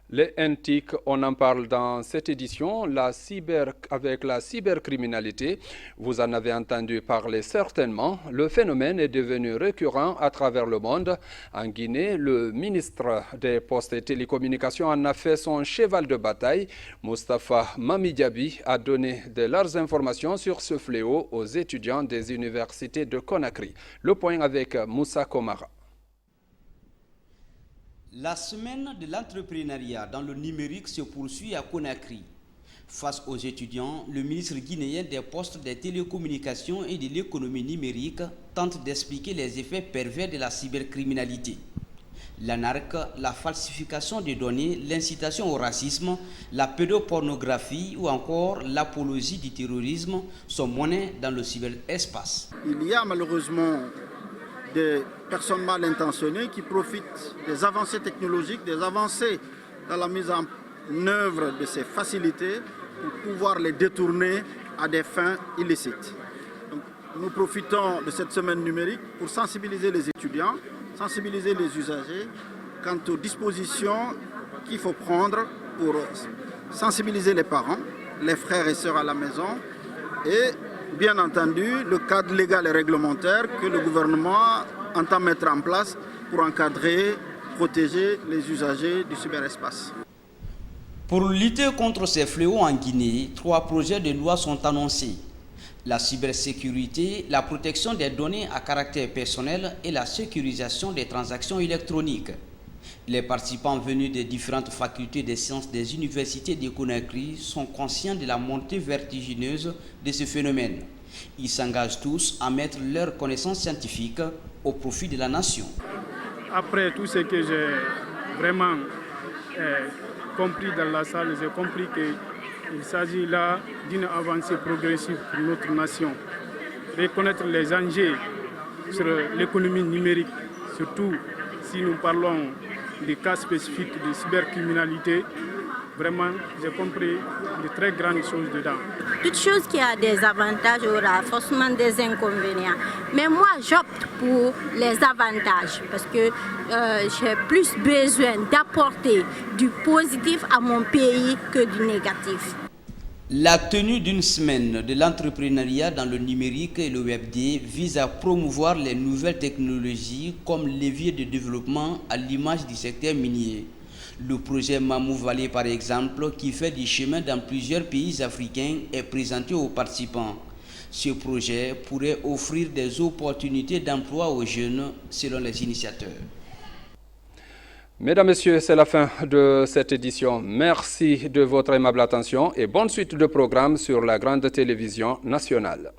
Les NTIC, on en parle dans cette édition, avec la cybercriminalité. Vous en avez entendu parler certainement. Le phénomène est devenu récurrent à travers le monde. En Guinée, le ministre des Postes et Télécommunications en a fait son cheval de bataille. Moustapha Mamidiaby a donné de larges informations sur ce fléau aux étudiants des universités de Conakry. Le point avec Moussa Komara. La semaine de l'entrepreneuriat dans le numérique se poursuit à Conakry. Face aux étudiants, le ministre guinéen des Postes, des Télécommunications et de l'économie numérique tente d'expliquer les effets pervers de la cybercriminalité. L'anarque, la falsification des données, l'incitation au racisme, la pédopornographie ou encore l'apologie du terrorisme sont monnaie dans le cyberespace. Il y a malheureusement des personnes mal intentionnées qui profitent des avancées technologiques, des avancées dans la mise en œuvre de ces facilités pour pouvoir les détourner à des fins illicites. Donc, nous profitons de cette semaine numérique pour sensibiliser les étudiants, sensibiliser les usagers quant aux dispositions qu'il faut prendre pour sensibiliser les parents, les frères et sœurs à la maison et bien entendu, le cadre légal et réglementaire que le gouvernement entend mettre en place pour encadrer, protéger les usagers du cyberespace. Pour lutter contre ces fléaux en Guinée, 3 projets de loi sont annoncés. La cybersécurité, la protection des données à caractère personnel et la sécurisation des transactions électroniques. Les participants venus des différentes facultés des sciences des universités de Conakry sont conscients de la montée vertigineuse de ce phénomène. Ils s'engagent tous à mettre leurs connaissances scientifiques au profit de la nation. Après tout ce que j'ai vraiment compris dans la salle, j'ai compris qu'il s'agit là d'une avancée progressive pour notre nation. Reconnaître les enjeux sur l'économie numérique, surtout si nous parlons des cas spécifiques de cybercriminalité, vraiment, j'ai compris de très grandes choses dedans. Toute chose qui a des avantages aura forcément des inconvénients. Mais moi, j'opte pour les avantages parce que j'ai plus besoin d'apporter du positif à mon pays que du négatif. La tenue d'une semaine de l'entrepreneuriat dans le numérique et le Web2 vise à promouvoir les nouvelles technologies comme levier de développement à l'image du secteur minier. Le projet Mamou Valley, par exemple, qui fait du chemin dans plusieurs pays africains, est présenté aux participants. Ce projet pourrait offrir des opportunités d'emploi aux jeunes, selon les initiateurs. Mesdames, Messieurs, c'est la fin de cette édition. Merci de votre aimable attention et bonne suite de programmes sur la grande télévision nationale.